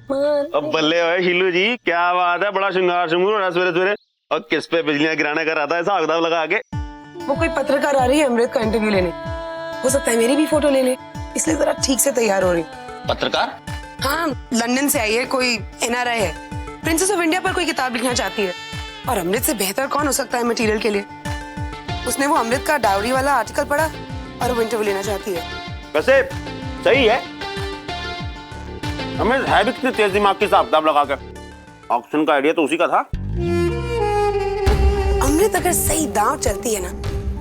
अब बल्ले हो शीलू जी, क्या बात है, बड़ा श्रृंगार श्रृंगार हो रहा है सवेरे सवेरे। और किस पे बिजलियां गिराने का रहता है हिसाब किताब लगा के। वो कोई पत्रकार आ रही है अमृत का इंटरव्यू लेने, हो सकता है मेरी भी फोटो ले ले, इसलिए जरा ठीक से तैयार हो रही। पत्रकार? हाँ, लंदन से आई है, कोई NRI है, प्रिंसेस ऑफ इंडिया पर कोई किताब लिखना चाहती है। और अमृत से बेहतर कौन हो सकता है मटेरियल के लिए। उसने वो अमृत का डाउरी वाला आर्टिकल पढ़ा और वो इंटरव्यू लेना चाहती है। वैसे सही है, हमें है भी कितने तेज दिमाग के हिसाब किताब लगा के। ऑक्शन का आइडिया तो उसी का था। अमृत अगर सही दांव चलती है ना,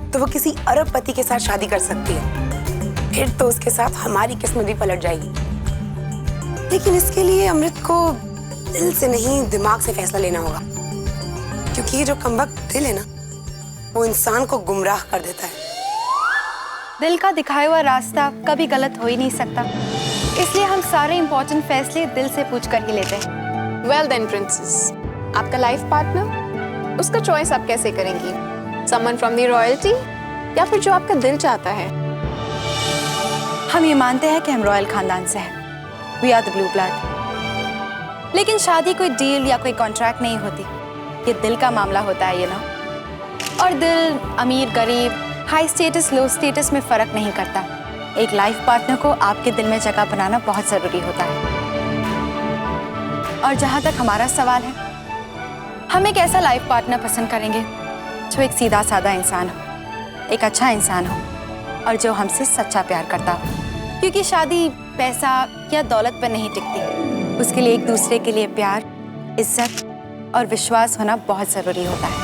तो वो किसी अरबपति के साथ शादी कर सकती है। फिर तो उसके साथ हमारी किस्मत भी पलट जाएगी। लेकिन इसके लिए अमृत को दिल से नहीं, दिमाग से फैसला लेना होगा, क्योंकि ये जो कमबख्त दिल है ना, वो इंसान को गुमराह कर देता है। दिल का दिखाया हुआ रास्ता कभी गलत हो ही नहीं सकता, इसलिए हम सारे इम्पोर्टेंट फैसले दिल से पूछ कर ही लेते हैं। वेल देन प्रिंसेस, आपका लाइफ पार्टनर, उसका चॉइस आप कैसे करेंगी? समवन फ्रॉम द रॉयल्टी या फिर जो आपका दिल चाहता है? हम ये मानते हैं कि हम रॉयल खानदान से हैं, we are the blue blood. लेकिन शादी कोई डील या कोई कॉन्ट्रैक्ट नहीं होती, ये दिल का मामला होता है, ये ना। और दिल अमीर गरीब, हाई स्टेटस लो स्टेटस में फर्क नहीं करता। एक लाइफ पार्टनर को आपके दिल में जगह बनाना बहुत जरूरी होता है। और जहां तक हमारा सवाल है, हम एक ऐसा लाइफ पार्टनर पसंद करेंगे जो एक सीधा साधा इंसान हो, एक अच्छा इंसान हो और जो हमसे सच्चा प्यार करता हो। क्योंकि शादी पैसा या दौलत पर नहीं टिकती, उसके लिए एक दूसरे के लिए प्यार, इज्जत और विश्वास होना बहुत जरूरी होता है।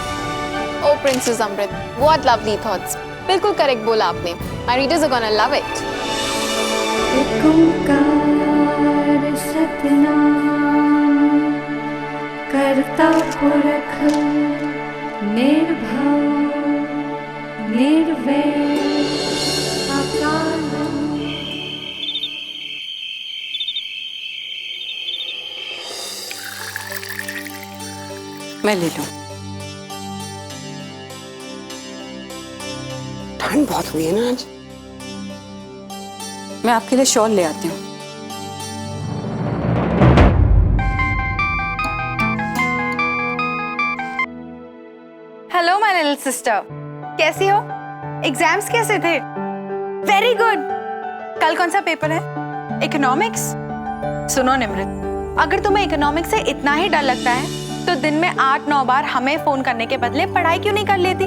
Oh princess Amrit, what lovely thoughts, बिल्कुल करेक्ट बोला आपने। My readers are gonna love it. एक ओंकार सतनाम करता पुरख निर्भव निर्वैर अकाल। मैं ले लूं। ठंड बहुत हुई है ना आज। मैं आपके लिए शॉल ले आती हूँ। हेलो माय लिटिल सिस्टर, कैसी हो? एग्जाम्स कैसे थे? Very good. कल कौन सा पेपर है? इकोनॉमिक्स? सुनो निम्रत, अगर तुम्हें इकोनॉमिक्स से इतना ही डर लगता है तो दिन में 8-9 बार हमें फोन करने के बदले पढ़ाई क्यों नहीं कर लेती?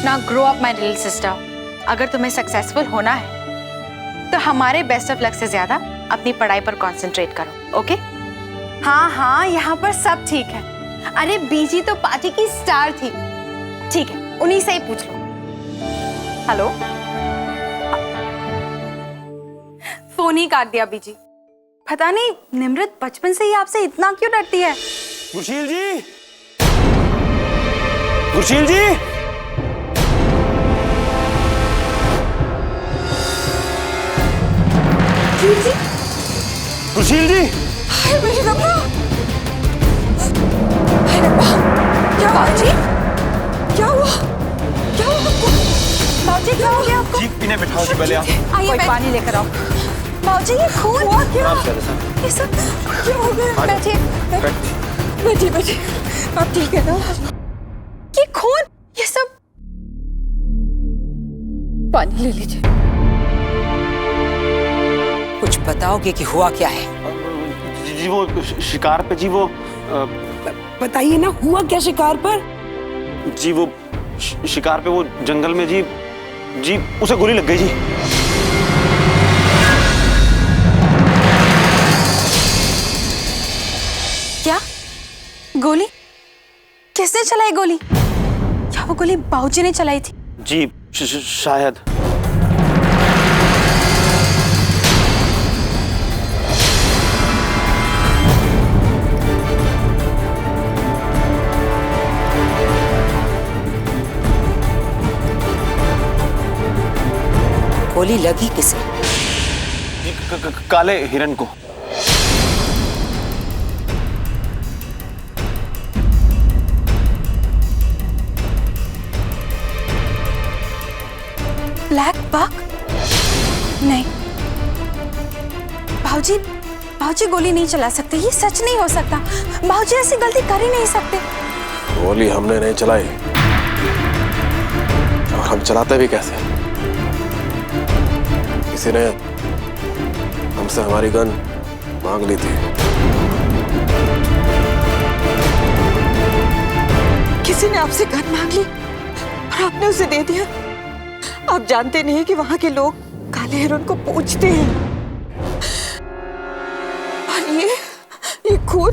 Now grow up my little sister. अगर तुम्हें सक्सेसफुल होना है तो हमारे बेस्ट ऑफ लक से ज्यादा अपनी पढ़ाई पर कंसंट्रेट करो, ओके? हाँ हाँ, यहाँ पर सब ठीक है। अरे बीजी तो पार्टी की स्टार थी। ठीक है, उन्हीं से ही पूछ लो। हेलो, फोन ही काट दिया बीजी। पता नहीं निम्रत बचपन से ही आपसे इतना क्यों डरती है। गुरशील जी, गुरशील जी, गुरशील जी। हाय मेरी रब्बा, हाय रब्बा, क्या बाजी? क्या हुआ? क्या हुआ आपको? बाबूजी क्या हो गया आपको? जी पीने बिठाओ जी पहले आप। आइए पानी लेकर आओ। बाबूजी ये खून हुआ क्या? ये सब क्या हो गया? बैठिए बैठिए बैठिए, आप ठीक है ना? ये खून, ये सब। पानी ले लीजिए। कुछ बताओगे कि हुआ क्या है? जी वो शिकार पे जी, वो बताइए ना, हुआ क्या शिकार पर? जी वो शिकार पे, वो जंगल में जी उसे गोली लग गई जी। क्या गोली? किसने चलाई गोली? क्या वो गोली बाबूजी ने चलाई थी? जी शायद। गोली लगी किसे? काले हिरन को। Black buck? नहीं भाऊजी, भाऊजी गोली नहीं चला सकते, ये सच नहीं हो सकता। भाऊजी ऐसी गलती कर ही नहीं सकते। गोली हमने नहीं चलाई, और हम चलाते भी कैसे? किसी ने हमसे हमारी गन मांग ली थी। किसी ने आपसे गन मांग ली और आपने उसे दे दिया? आप जानते नहीं कि वहां के लोग काले हिरन को पूछते हैं। और ये खून,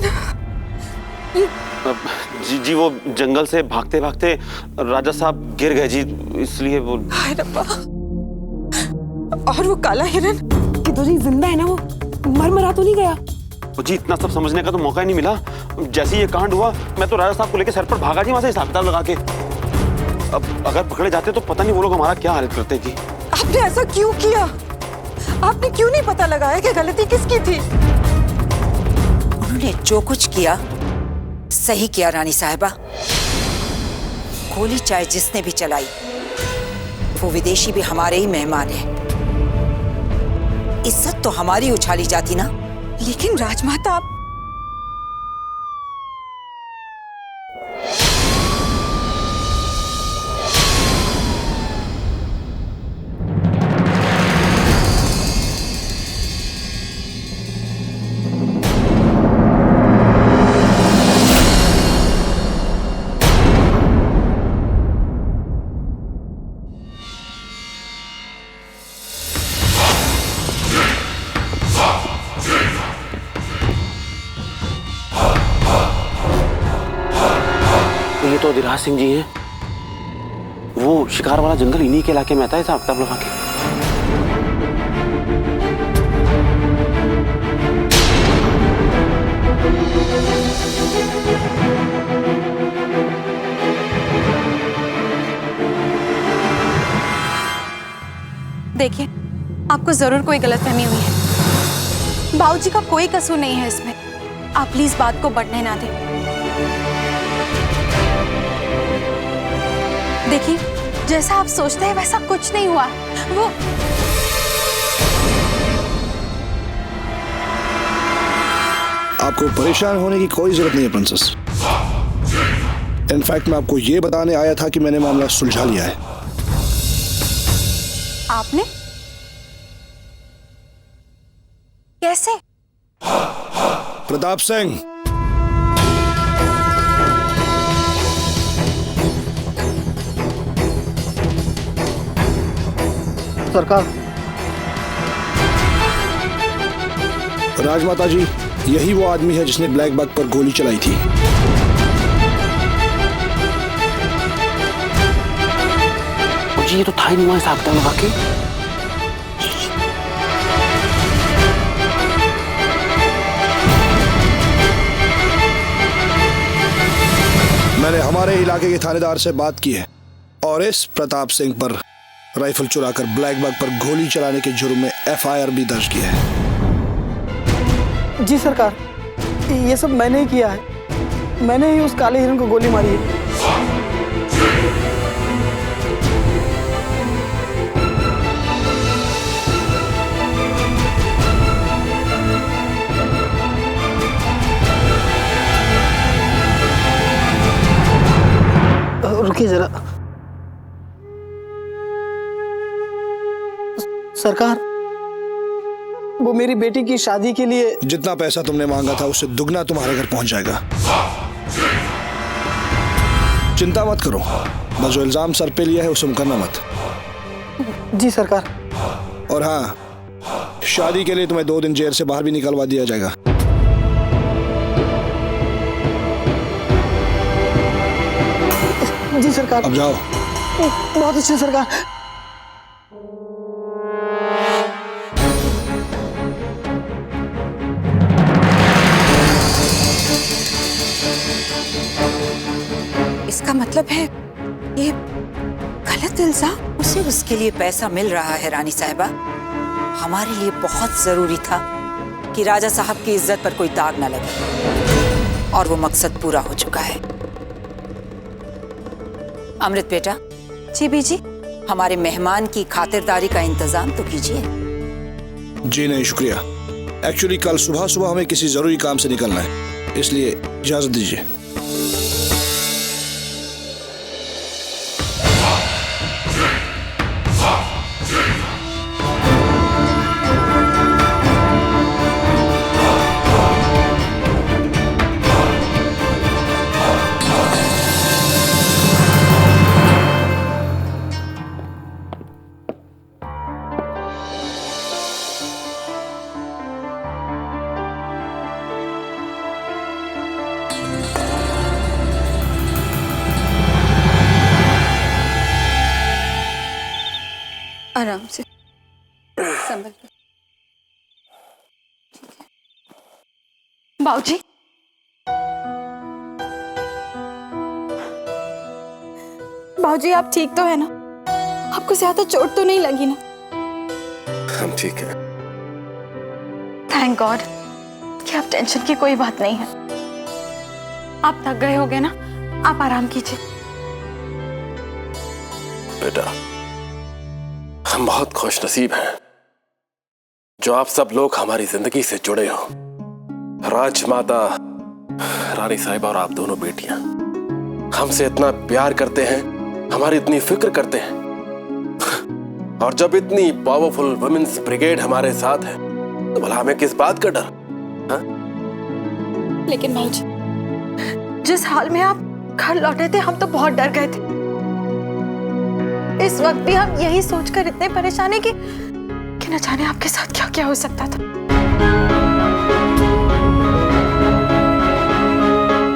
जी वो जंगल से भागते भागते राजा साहब गिर गए जी, इसलिए वो। हाय रब्बा। और वो काला हिरन किधर ही जिंदा है ना, वो मर तो नहीं गया? जी इतना सब समझने का तो मौका ही नहीं मिला। जैसे ही ये कांड हुआ मैं तो राजा साहब को लेकर सर पर भागा जी, वहां से हिसाब किताब लगा के। अब अगर पकड़े जाते तो पता नहीं वो लोग हमारा क्या हालत करते जी। आपने ऐसा क्यों किया? आपने क्यों नहीं पता लगाया कि गलती किसकी थी? उन्होंने जो कुछ किया सही किया रानी साहिबा। गोली चाहे जिसने भी चलाई, वो विदेशी भी हमारे ही मेहमान है। इज्जत तो हमारी उछाली जाती ना। लेकिन राजमाता, आप ये तो अधिराज सिंह जी हैं। वो शिकार वाला जंगल इन्हीं के इलाके में आता है हिसाब किताब लगा के। देखिए, आपको जरूर कोई गलतफहमी हुई है। बाबूजी का कोई कसूर नहीं है इसमें। आप प्लीज बात को बढ़ने ना दें। देखिए, जैसा आप सोचते हैं वैसा कुछ नहीं हुआ। वो आपको परेशान होने की कोई जरूरत नहीं है प्रिंसेस। इनफैक्ट मैं आपको ये बताने आया था कि मैंने मामला सुलझा लिया है। आपने? कैसे? प्रताप सिंह, सरकार। राजमाता जी, यही वो आदमी है जिसने ब्लैक बग पर गोली चलाई थी। जी ये तो था ही नहीं वहां हिसाब किताब लगा के। मैंने हमारे इलाके के थानेदार से बात की है और इस प्रताप सिंह पर राइफल चुराकर ब्लैक बग पर गोली चलाने के जुर्म में एफआईआर भी दर्ज किया है। जी सरकार, ये सब मैंने ही किया है। मैंने ही उस काले हिरन को गोली मारी है। रुकिए जरा। सरकार, वो मेरी बेटी की शादी के लिए जितना पैसा तुमने मांगा था उससे दुगना तुम्हारे घर पहुंच जाएगा। चिंता मत करो, बस जो इल्जाम सर पे लिया है उसे मुकरना मत। जी सरकार। और हाँ, शादी के लिए तुम्हें 2 दिन जेल से बाहर भी निकलवा दिया जाएगा। जी सरकार। अब जाओ। बहुत अच्छे सरकार। इसका मतलब है ये गलत इल्जाम? उसे उसके लिए पैसा मिल रहा है रानी साहिबा। हमारे लिए बहुत जरूरी था कि राजा साहब की इज्जत पर कोई दाग न लगे, और वो मकसद पूरा हो चुका है। अमृत बेटा। जी बीजी। हमारे मेहमान की खातिरदारी का इंतजाम तो कीजिए। जी नहीं, शुक्रिया। एक्चुअली कल सुबह सुबह हमें किसी जरूरी काम से निकलना है, इसलिए इजाजत दीजिए। आराम से संभल कर। बाबूजी, बाबूजी आप ठीक तो है ना? आपको ज्यादा चोट तो नहीं लगी ना? हम ठीक हैं। थैंक गॉड कि आप टेंशन की कोई बात नहीं है। आप थक गए होगे ना, आप आराम कीजिए। बेटा, हम बहुत खुशनसीब हैं जो आप सब लोग हमारी जिंदगी से जुड़े हो। राजमाता रानी साहिबा और आप दोनों बेटियां हमसे इतना प्यार करते हैं, हमारी इतनी फिक्र करते हैं, और जब इतनी पावरफुल वुमेन्स ब्रिगेड हमारे साथ है तो भला हमें किस बात का डर? हाँ? लेकिन भाऊजी, जिस हाल में आप घर लौटे थे हम तो बहुत डर गए थे। इस वक्त भी हम यही सोचकर इतने परेशान हैं कि न जाने आपके साथ क्या क्या हो सकता था।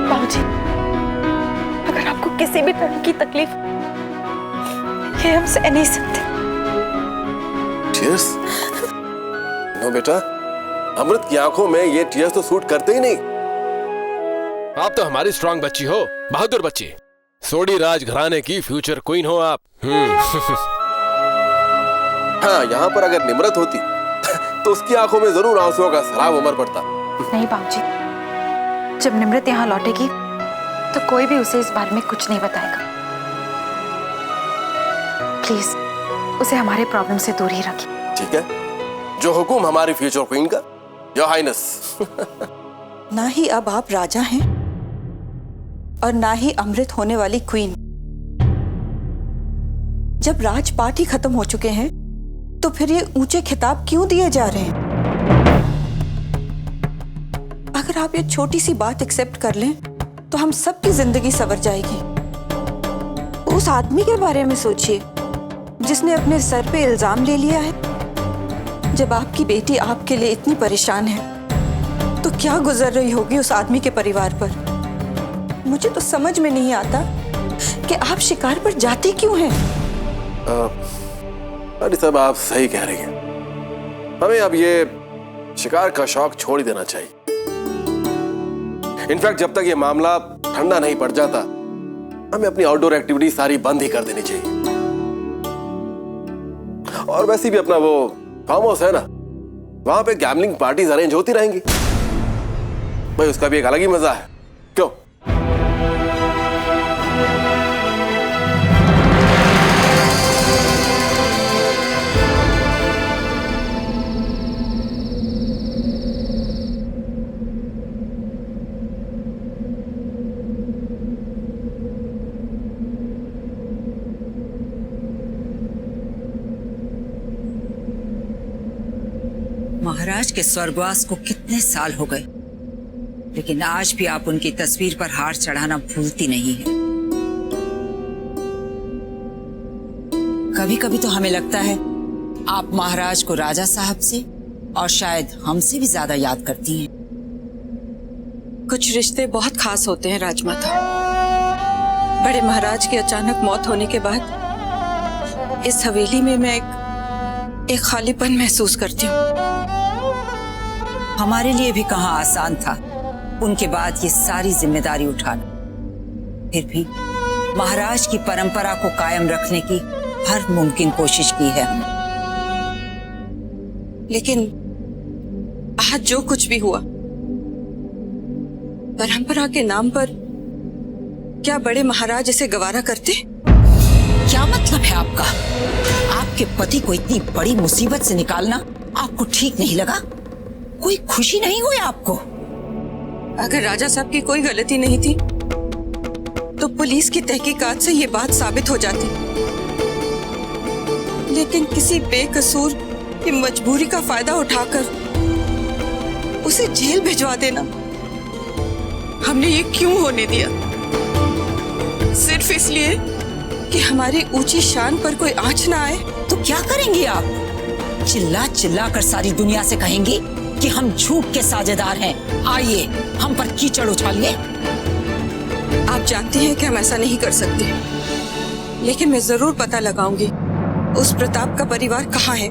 बाबूजी, अगर आपको किसी भी तरह की तकलीफ, ये हम सह नहीं सकते। टीयर्स? नो बेटा, अमृत की आंखों में ये टीयर्स तो सूट करते ही नहीं। आप तो हमारी स्ट्रांग बच्ची हो, बहादुर बच्ची, सोडी राज घराने की फ्यूचर क्वीन हो आप। हाँ, यहाँ पर अगर निम्रत होती तो उसकी आंखों में जरूर आंसुओं का सराब उमड़ पड़ता। नहीं बाबूजी, जब निम्रत यहाँ लौटेगी तो कोई भी उसे इस बारे में कुछ नहीं बताएगा। प्लीज उसे हमारे प्रॉब्लम से दूर ही रखिए। ठीक है, जो हुक्म हमारी फ्यूचर क्वीन का, योर हाइनेस। ना ही अब आप राजा हैं और ना ही अमृत होने वाली क्वीन। जब राजपाट ही खत्म हो चुके हैं तो फिर ये ऊंचे खिताब क्यों दिए जा रहे हैं? अगर आप ये छोटी सी बात एक्सेप्ट कर लें तो हम सबकी जिंदगी संवर जाएगी। उस आदमी के बारे में सोचिए जिसने अपने सर पे इल्जाम ले लिया है। जब आपकी बेटी आपके लिए इतनी परेशान है तो क्या गुजर रही होगी उस आदमी के परिवार पर? मुझे तो समझ में नहीं आता कि आप शिकार पर जाते क्यों हैं। रानी साहब, आप सही कह रही हैं। हमें अब ये शिकार का शौक छोड़ ही देना चाहिए। इनफैक्ट जब तक ये मामला ठंडा नहीं पड़ जाता हमें अपनी आउटडोर एक्टिविटी सारी बंद ही कर देनी चाहिए। और वैसे भी अपना वो फार्म हाउस है ना, वहां पे गैम्बलिंग पार्टीज अरेंज होती रहेंगी भाई, उसका भी एक अलग ही मजा है। क्यों? महाराज के स्वर्गवास को कितने साल हो गए, लेकिन आज भी आप उनकी तस्वीर पर हार चढ़ाना भूलती नहीं है। कभी कभी तो हमें लगता है आप महाराज को राजा साहब से और शायद हमसे भी ज्यादा याद करती हैं। कुछ रिश्ते बहुत खास होते हैं राजमाता। बड़े महाराज की अचानक मौत होने के बाद इस हवेली में मैं एक खालीपन महसूस करती हूँ। हमारे लिए भी कहाँ आसान था उनके बाद ये सारी जिम्मेदारी उठाना। फिर भी महाराज की परंपरा को कायम रखने की हर मुमकिन कोशिश की है हमने। लेकिन आज जो कुछ भी हुआ, परंपरा के नाम पर क्या बड़े महाराज इसे गवारा करते? क्या मतलब है आपका? आपके पति को इतनी बड़ी मुसीबत से निकालना आपको ठीक नहीं लगा? कोई खुशी नहीं हुई आपको? अगर राजा साहब की कोई गलती नहीं थी तो पुलिस की तहकीकात से ये बात साबित हो जाती, लेकिन किसी बेकसूर की मजबूरी का फायदा उठाकर उसे जेल भिजवा देना, हमने ये क्यों होने दिया? सिर्फ इसलिए कि हमारी ऊंची शान पर कोई आँच ना आए? तो क्या करेंगी आप? चिल्ला चिल्ला कर सारी दुनिया से कहेंगी कि हम झूठ के साझेदार हैं, आइए हम पर कीचड़ उछालिए। आप जानती हैं कि हम ऐसा नहीं कर सकते, लेकिन मैं जरूर पता लगाऊंगी उस प्रताप का परिवार कहाँ है।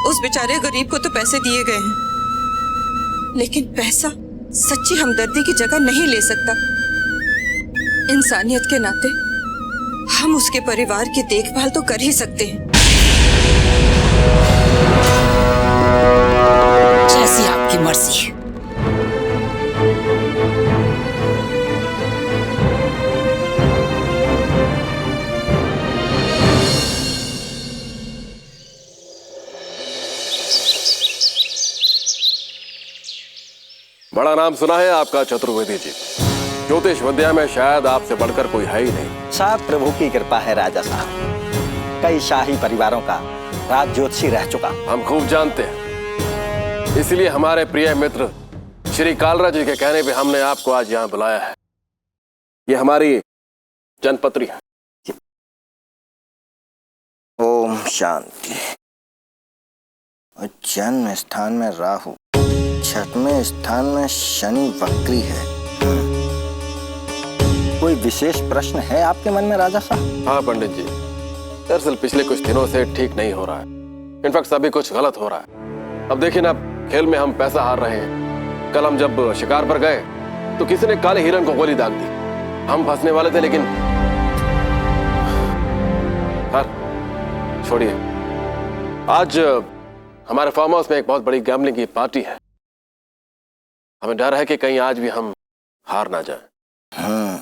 उस बेचारे गरीब को तो पैसे दिए गए हैं, लेकिन पैसा सच्ची हमदर्दी की जगह नहीं ले सकता। इंसानियत के नाते हम उसके परिवार की देखभाल तो कर ही सकते हैं। जैसी आपकी मर्जी। बड़ा नाम सुना है आपका चतुर्वेदी जी। ज्योतिष विद्या में शायद आपसे बढ़कर कोई है ही नहीं। सब प्रभु की कृपा है राजा साहब। कई शाही परिवारों का राज ज्योतिषी रह चुका। हम खूब जानते हैं, इसलिए हमारे प्रिय मित्र श्री कालरा जी के कहने पे हमने आपको आज यहाँ बुलाया है। ये हमारी जनपत्री है। ओम शांति। जन्म स्थान में राहु, छठवें स्थान में शनि वक्री है। कोई विशेष प्रश्न है आपके मन में राजा साहब? हाँ पंडित जी, दरअसल पिछले कुछ दिनों से ठीक नहीं हो रहा है। इनफैक्ट सभी कुछ गलत हो रहा है। अब देखिए ना, खेल में हम पैसा हार रहे हैं। कल हम जब शिकार पर गए तो किसी ने काले हिरन को गोली दाग दी। हम फंसने वाले थे, लेकिन छोड़िए। आज हमारे फार्म हाउस में एक बहुत बड़ी गैम्बलिंग की पार्टी है। हमें डर है कि कहीं आज भी हम हार ना जाएं।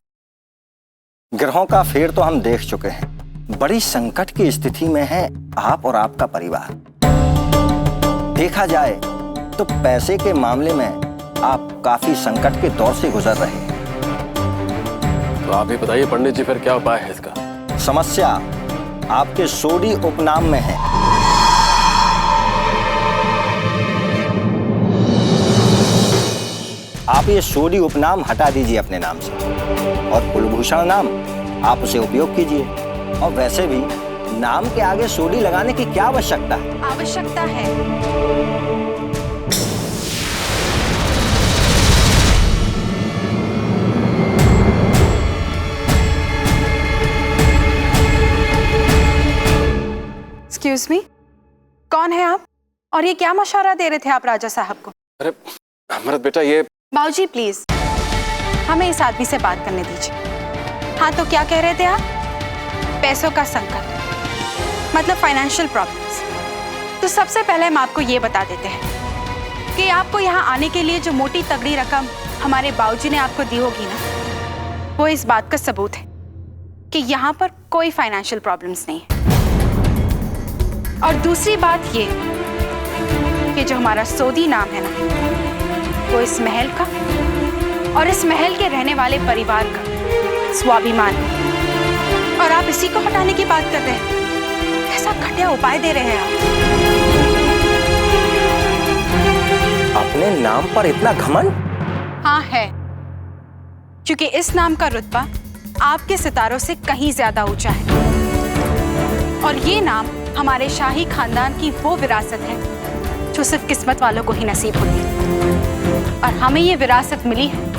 ग्रहों का फेर तो हम देख चुके हैं। बड़ी संकट की स्थिति में है आप और आपका परिवार। देखा जाए तो पैसे के मामले में आप काफी संकट के दौर से गुजर रहे हैं। तो आप ही बताइए पंडित जी, फिर क्या उपाय है इसका? समस्या आपके सोडी उपनाम में है। आप ये सोडी उपनाम हटा दीजिए अपने नाम से और कुलभूषण नाम आप उसे उपयोग कीजिए। और वैसे भी नाम के आगे सोडी लगाने की क्या आवश्यकता है? आवश्यकता है। एक्सक्यूज मी, कौन है आप और ये क्या मशवरा दे रहे थे आप राजा साहब को? अरे अमृत बेटा, ये बाबूजी प्लीज हमें इस आदमी से बात करने दीजिए। हाँ तो क्या कह रहे थे आप? पैसों का संकट मतलब फाइनेंशियल प्रॉब्लम्स। तो सबसे पहले हम आपको ये बता देते हैं कि आपको यहाँ आने के लिए जो मोटी तगड़ी रकम हमारे बाबूजी ने आपको दी होगी ना, वो इस बात का सबूत है कि यहाँ पर कोई फाइनेंशियल प्रॉब्लम्स नहीं है। और दूसरी बात ये कि जो हमारा सोदी नाम है ना, वो इस महल का और इस महल के रहने वाले परिवार का स्वाभिमान है। और आप इसी को हटाने की बात कर रहे हैं। कैसा घटिया उपाय दे रहे हैं आप। अपने नाम पर इतना घमंड? हाँ है, क्योंकि इस नाम का रुतबा आपके सितारों से कहीं ज्यादा ऊंचा है। और ये नाम हमारे शाही खानदान की वो विरासत है जो सिर्फ किस्मत वालों को ही नसीब होती है। और हमें ये विरासत मिली है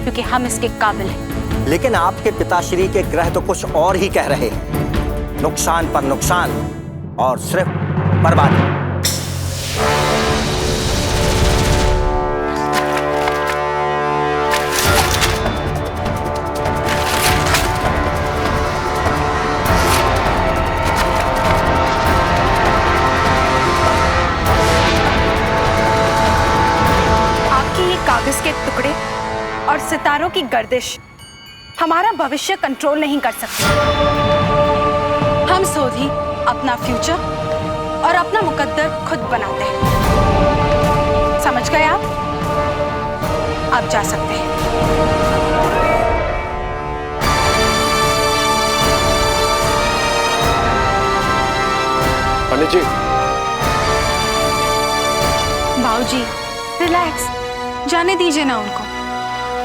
क्योंकि हम इसके काबिल हैं। लेकिन आपके पिताश्री के ग्रह तो कुछ और ही कह रहे हैं। नुकसान पर नुकसान और सिर्फ बर्बादी। आपके ये कागज के टुकड़े और सितारों की गर्दिश हमारा भविष्य कंट्रोल नहीं कर सकते। हम सोधी अपना फ्यूचर और अपना मुकद्दर खुद बनाते हैं। आप जा सकते हैं। पंडित जी, बाबूजी रिलैक्स, जाने दीजिए ना उनको।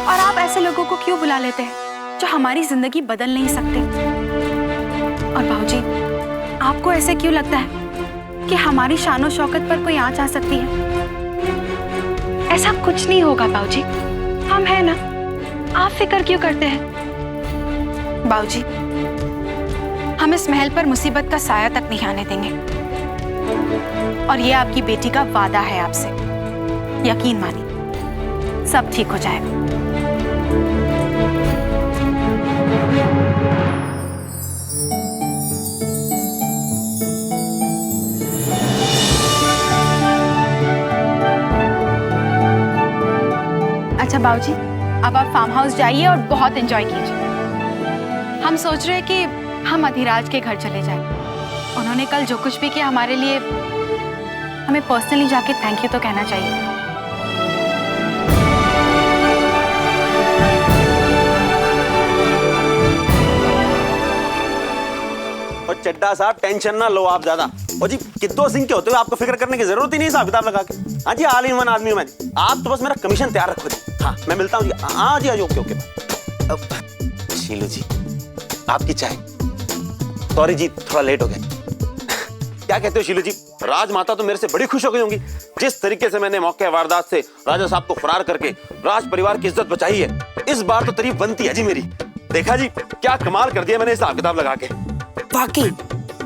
और आप ऐसे लोगों को क्यों बुला लेते हैं जो हमारी जिंदगी बदल नहीं सकते? और बाबूजी, आपको ऐसे क्यों लगता है कि हमारी शान और शौकत पर कोई आंच आ सकती है? ऐसा कुछ नहीं होगा बाबूजी, हम हैं ना, आप फिक्र क्यों करते हैं? बाबूजी, हम इस महल पर मुसीबत का साया तक नहीं आने देंगे। और ये आपकी बेटी का वादा है आपसे, यकीन मानिए सब ठीक हो जाएगा। अच्छा बाबूजी, अब आप फार्म हाउस जाइए और बहुत एंजॉय कीजिए। हम सोच रहे हैं कि हम अधिराज के घर चले जाएं। उन्होंने कल जो कुछ भी किया हमारे लिए, हमें पर्सनली जाके थैंक यू तो कहना चाहिए। और चड्डा साहब टेंशन ना लो आप ज्यादा। और जी किद्दो सिंह के होते हुए आपको फिक्र करने की जरूरत ही नहीं, हिसाब किताब लगा के। हाँ जी, ऑल इन वन आदमी हूं मैं। आप तो बस मेरा कमीशन तैयार रखो जी। हाँ मैं मिलता हूँ जी। हाँ जी, आज ओके ओके। शीलू जी आपकी चाय। सॉरी जी थोड़ा लेट हो गया। क्या कहते हो शीलू जी, राजमाता तो मेरे से बड़ी खुश हो गई होंगी। जिस तरीके से मैंने मौके वारदात से राजा साहब को फरार करके राज परिवार की इज्जत बचाई है, इस बार तो तारीफ बनती है जी मेरी। देखा जी क्या कमाल कर दिया मैंने हिसाब किताब लगा के। वाकई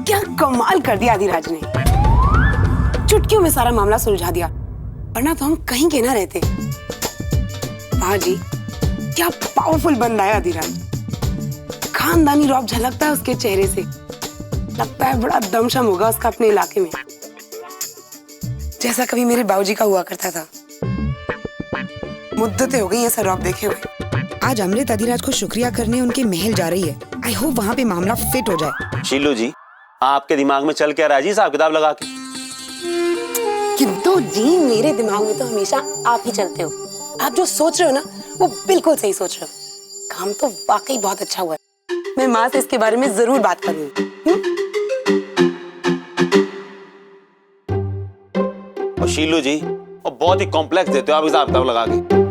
क्या कमाल कर दिया अधिराज ने, चुटकियों में सारा मामला सुलझा दिया, वरना तो हम कहीं के ना रहते। वाह जी, क्या पावरफुल बंदा है अधिराज। खानदानी रौब झलकता है उसके चेहरे से। लगता है बड़ा दमशम होगा उसका अपने इलाके में, जैसा कभी मेरे बाबूजी का हुआ करता था। मुद्दतें हो गई ऐसा रौब देखे हुए। आज अमृत अधिराज को शुक्रिया करने उनके महल जा रही है। आई होप वहाँ पे मामला फिट हो जाए। शीलू जी आपके दिमाग में चल क्या रहा है जी हिसाब किताब लगा के? किंतु जी मेरे दिमाग में तो हमेशा आप ही चलते हो। आप जो सोच रहे हो ना वो बिल्कुल सही सोच रहे हो। काम तो वाकई बहुत अच्छा हुआ है। मैं माँ से इसके बारे में जरूर बात करूंगी। और शीलू जी और बहुत ही कॉम्प्लेक्स देते हो आप हिसाब किताब लगा के।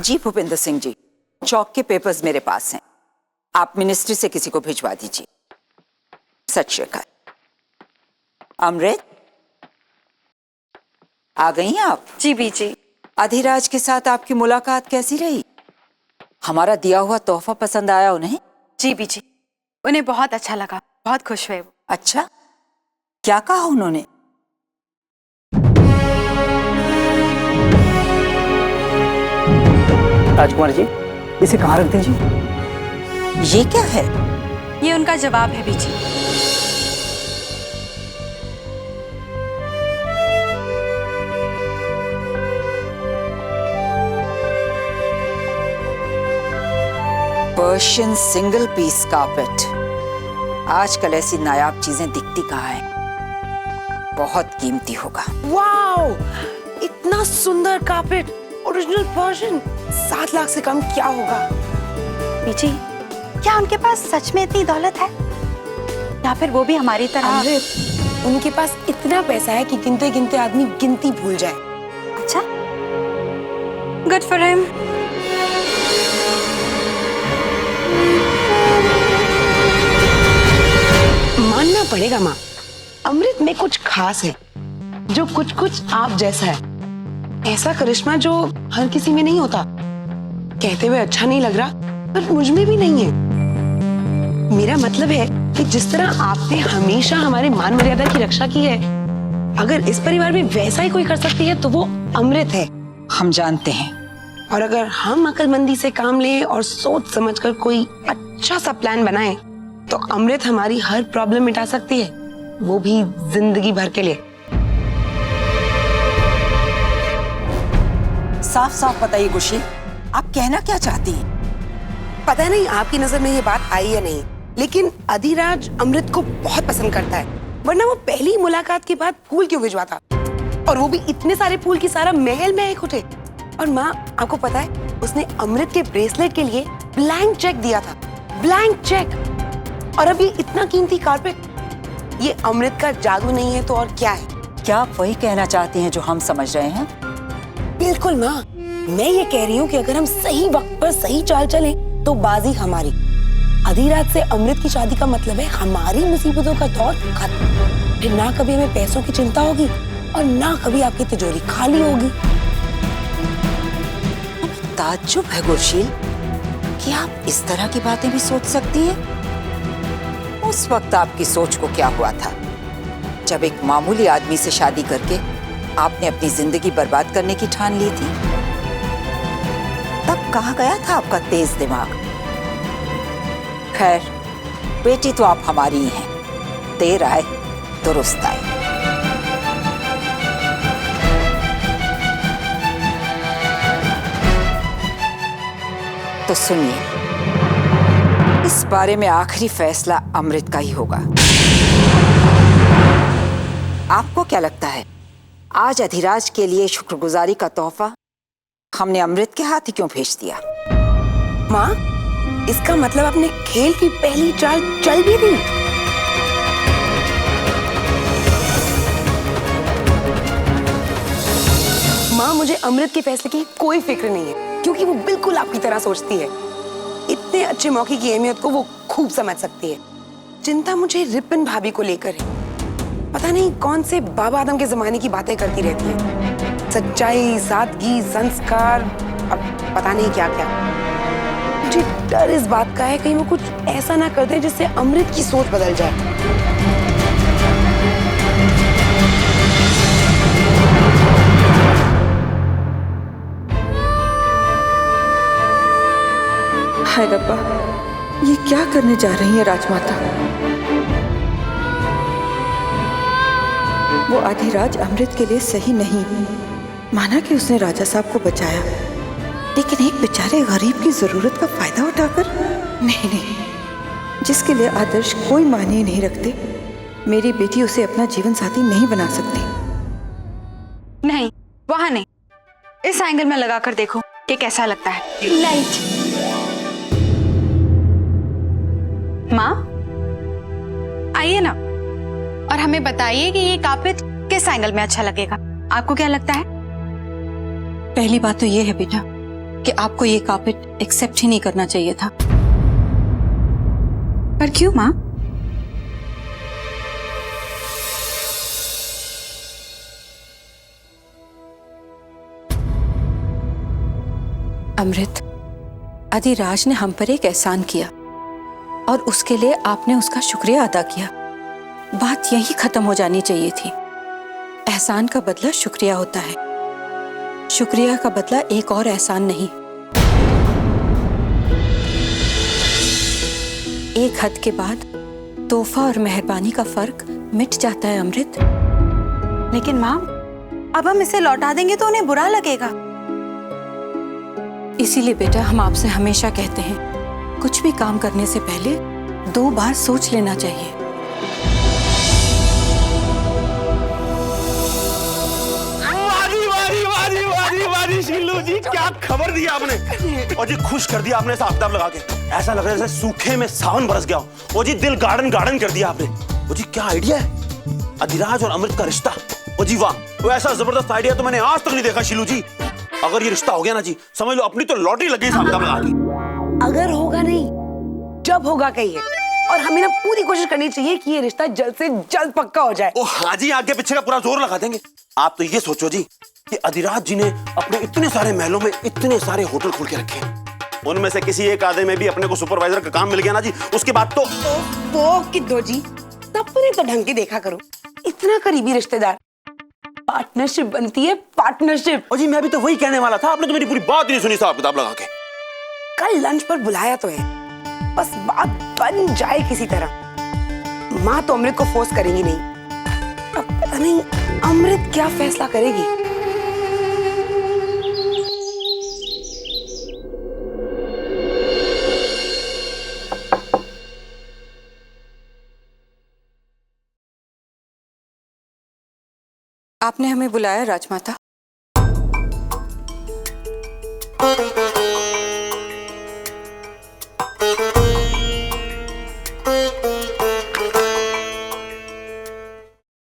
जी भूपेंद्र सिंह जी, चौक के पेपर्स मेरे पास हैं। आप मिनिस्ट्री से किसी को भिजवा दीजिए। सत श्री अकाल। अमृत आ गई हैं आप? जी बीजी। अधिराज के साथ आपकी मुलाकात कैसी रही? हमारा दिया हुआ तोहफा पसंद आया उन्हें? जी बीजी, उन्हें बहुत अच्छा लगा, बहुत खुश हुए वो। अच्छा, क्या कहा उन्होंने? राजकुमार जी इसे कहाँ रख दीजिए। ये क्या है? ये उनका जवाब है Biji. Persian single piece carpet. आजकल ऐसी नायाब चीजें दिखती कहाँ हैं? बहुत कीमती होगा। वाओ, इतना सुंदर कारपेट, ओरिजिनल पर्शियन। 7 लाख से कम क्या होगा? बीजी, क्या उनके पास सच में इतनी दौलत है, या फिर वो भी हमारी तरह? अमृत, उनके पास इतना पैसा है कि गिनते गिनते आदमी गिनती भूल जाए। अच्छा, गुड फॉर हिम। मानना पड़ेगा माँ, अमृत में कुछ खास है, जो कुछ कुछ आप जैसा है। ऐसा करिश्मा जो हर किसी में नहीं होता। कहते हुए अच्छा नहीं लग रहा, पर मुझ में भी नहीं है। मेरा मतलब है कि जिस तरह आपने हमेशा हमारे मान मर्यादा की रक्षा की है, अगर इस परिवार में वैसा ही कोई कर सकती है तो वो अमृत है। हम जानते हैं। और अगर हम अक्लमंदी से काम लें और सोच समझकर कोई अच्छा सा प्लान बनाएं, तो अमृत हमारी हर प्रॉब्लम मिटा सकती है, वो भी जिंदगी भर के लिए। साफ साफ बताइए खुशी, आप कहना क्या चाहती हैं? पता नहीं आपकी नजर में ये बात आई या नहीं, लेकिन अधिराज अमृत को बहुत पसंद करता है, वरना वो पहली मुलाकात के बाद फूल क्यों भिजवाता? और वो भी इतने सारे फूल की सारा महल महक उठे। और माँ, आपको पता है उसने अमृत के ब्रेसलेट के लिए ब्लैंक चेक दिया था, ब्लैंक चेक। और अब ये इतना कीमती कारपेट, ये अमृत का जादू नहीं है तो और क्या है? क्या आप वही कहना चाहती हैं जो हम समझ रहे हैं? बिल्कुल माँ, मैं ये कह रही हूँ कि अगर हम सही वक्त पर सही चाल चलें तो बाजी हमारी। आधी रात से अमृत की शादी का मतलब है हमारी मुसीबतों का दौर खत्म। फिर ना कभी हमें पैसों की चिंता होगी और ना कभी आपकी तिजोरी खाली होगी। ताज्जुब है गुरशील कि आप इस तरह की बातें भी सोच सकती हैं। उस वक्त आपकी सोच को क्या हुआ था जब एक मामूली आदमी से शादी करके आपने अपनी जिंदगी बर्बाद करने की ठान ली थी? तब कहाँ गया था आपका तेज दिमाग? खैर, बेटी तो आप हमारी ही हैं। देर आए दुरुस्त आए। तो सुनिए, इस बारे में आखिरी फैसला अमृत का ही होगा। आपको क्या लगता है आज अधिराज के लिए शुक्रगुजारी का तोहफा हमने अमृत के हाथ ही क्यों भेज दिया? माँ, इसका मतलब आपने खेल की पहली चाल चल भी दी। माँ, मुझे अमृत के फैसले की कोई फिक्र नहीं है क्योंकि वो बिल्कुल आपकी तरह सोचती है। इतने अच्छे मौके की अहमियत को वो खूब समझ सकती है। चिंता मुझे रिपन भाभी को लेकर है। पता नहीं कौन से बाबा आदम के जमाने की बातें करती रहती है। सच्चाई, सादगी, संस्कार, अब पता नहीं क्या क्या। मुझे डर इस बात का है कहीं वो कुछ ऐसा ना कर दे जिससे अमृत की सोच बदल जाए। हाय रब्बा, ये क्या करने जा रही है राजमाता? वो अधिराज अमृत के लिए सही नहीं। माना कि उसने राजा साहब को बचाया, लेकिन एक बेचारे गरीब की जरूरत का फायदा उठाकर नहीं, जिसके लिए आदर्श कोई मायने नहीं रखते, मेरी बेटी उसे अपना जीवन साथी नहीं बना सकती। नहीं, वहां नहीं, इस एंगल में लगा कर देखो कि कैसा लगता है। लाइट। माँ, आइए ना और हमें बताइए कि ये कार्पेट किस एंगल में अच्छा लगेगा। आपको क्या लगता है? पहली बात तो ये है बेटा कि आपको ये कार्पेट एक्सेप्ट ही नहीं करना चाहिए था। पर क्यों माँ? अमृत, अधिराज ने हम पर एक एहसान किया और उसके लिए आपने उसका शुक्रिया अदा किया। बात यही खत्म हो जानी चाहिए थी। एहसान का बदला शुक्रिया होता है, शुक्रिया का बदला एक और एहसान नहीं। एक हद के बाद तोहफा और मेहरबानी का फर्क मिट जाता है अमृत। लेकिन माँ, अब हम इसे लौटा देंगे तो उन्हें बुरा लगेगा। इसीलिए बेटा हम आपसे हमेशा कहते हैं, कुछ भी काम करने से पहले 2 बार सोच लेना चाहिए। वारी शीलू जी, क्या खबर दी आपने। और जी खुश कर दिया आपने हिसाब किताब लगा के। ऐसा लग रहा है जैसे सूखे में सावन बरस गया हो। और जी दिल गार्डन गार्डन कर दिया आपने। और जी क्या आइडिया है, अधिराज और अमृत का रिश्ता। और जी वाह, वो ऐसा जबरदस्त आइडिया तो मैंने आज तक नहीं देखा शीलू जी। अगर ये रिश्ता हो गया ना जी, समझ लो अपनी तो लॉटरी लगी हिसाब किताब लगा के। अगर होगा नहीं, जब होगा कहिए। और हमें ना पूरी कोशिश करनी चाहिए कि ये रिश्ता जल्द से जल्द पक्का हो जाए। ओ हाँ जी, आगे पीछे का पूरा जोर लगा देंगे। आप तो ये सोचो जी कि अधिराज जी ने अपने इतने सारे महलों में इतने सारे होटल खोल के रखे हैं। उनमें से किसी एक आधे में भी अपने को सुपरवाइजर का काम मिल गया ना जी, उसके बाद तो वो किदो जी, सबने तो ढंग के देखा करो। इतना करीबी रिश्तेदार, पार्टनरशिप बनती है, पार्टनरशिप। और जी मैं भी तो वही कहने वाला था, आपने तो मेरी पूरी बात नहीं सुनी हिसाब किताब लगा के। कल लंच पर बुलाया तो है, बस बात बन जाए किसी तरह। माँ तो अमृत को फोर्स करेंगी नहीं। अब पता नहीं अमृत क्या फैसला करेगी। आपने हमें बुलाया राजमाता?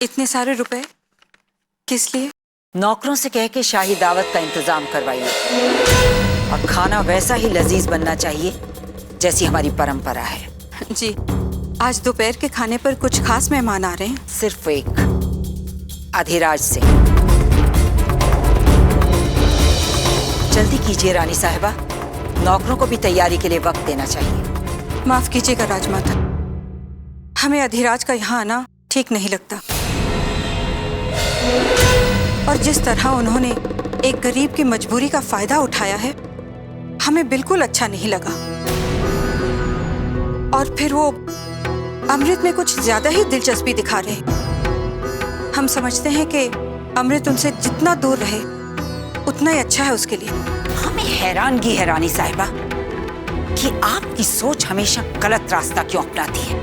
इतने सारे रुपए किस लिए? नौकरों से कह के शाही दावत का इंतजाम करवाइए और खाना वैसा ही लजीज बनना चाहिए जैसी हमारी परंपरा है। जी, आज दोपहर के खाने पर कुछ खास मेहमान आ रहे हैं। सिर्फ एक, अधिराज से। जल्दी कीजिए रानी साहिबा, नौकरों को भी तैयारी के लिए वक्त देना चाहिए। माफ कीजिएगा राजमाता, हमें अधिराज का यहाँ आना ठीक नहीं लगता और जिस तरह उन्होंने एक गरीब की मजबूरी का फायदा उठाया है हमें बिल्कुल अच्छा नहीं लगा। और फिर वो अमृत में कुछ ज्यादा ही दिलचस्पी दिखा रहे हैं। हम समझते हैं कि अमृत उनसे जितना दूर रहे उतना ही अच्छा है उसके लिए। हमें हैरानगी है रानी साहिबा कि आपकी सोच हमेशा गलत रास्ता क्यों अपनाती है।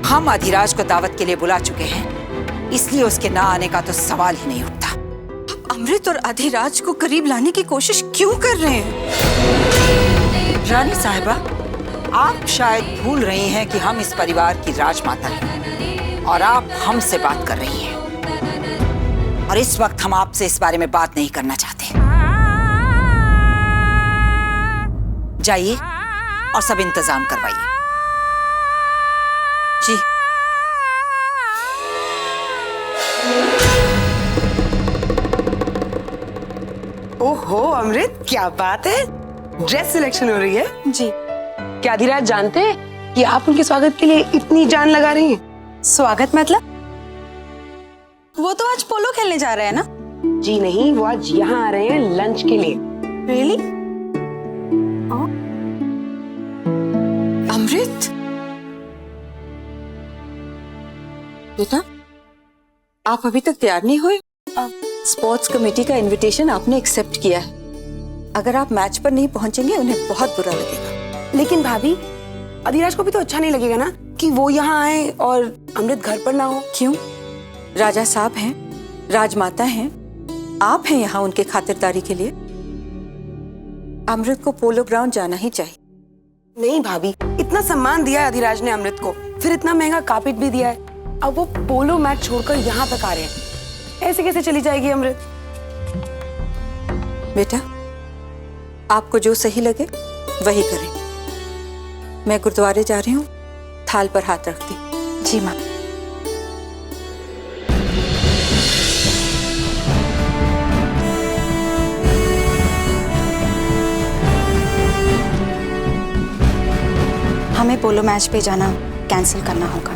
हम अधिराज को दावत के लिए बुला चुके हैं, इसलिए उसके ना आने का तो सवाल ही नहीं उठता। अमृत और अधिराज को करीब लाने की कोशिश क्यों कर रहे हैं? रानी साहिबा, आप शायद भूल रही हैं कि हम इस परिवार की राजमाता हैं और आप हमसे बात कर रही हैं और इस वक्त हम आपसे इस बारे में बात नहीं करना चाहते। जाइए और सब इंतजाम करवाइए। जी। ओहो अमृत, क्या बात है, ड्रेस सिलेक्शन हो रही है। जी। क्या अधिराज जानते हैं कि आप उनके स्वागत के लिए इतनी जान लगा रही हैं? स्वागत मतलब? वो तो आज पोलो खेलने जा रहे हैं ना? जी नहीं, वो आज यहाँ आ रहे हैं लंच के लिए। रियली? अमृत बेटा, आप अभी तक तैयार नहीं हुए? स्पोर्ट्स कमेटी का इनविटेशन आपने एक्सेप्ट किया है। अगर आप मैच पर नहीं पहुंचेंगे उन्हें बहुत बुरा लगेगा। लेकिन भाभी, अधिराज को भी तो अच्छा नहीं लगेगा ना कि वो यहाँ आए और अमृत घर पर ना हो। क्यों? राजा साहब हैं, राजमाता हैं, आप हैं यहाँ उनके खातिरदारी के लिए। अमृत को पोलो ग्राउंड जाना ही चाहिए। नहीं भाभी, इतना सम्मान दिया है अधिराज ने अमृत को, फिर इतना महंगा कार्पेट भी दिया है, अब वो पोलो मैच छोड़कर यहाँ तक आ रहे हैं, ऐसे कैसे चली जाएगी अमृत? बेटा, आपको जो सही लगे वही करें। मैं गुरुद्वारे जा रही हूँ, थाल पर हाथ रखती। जी माँ। हमें पोलो मैच पे जाना कैंसिल करना होगा।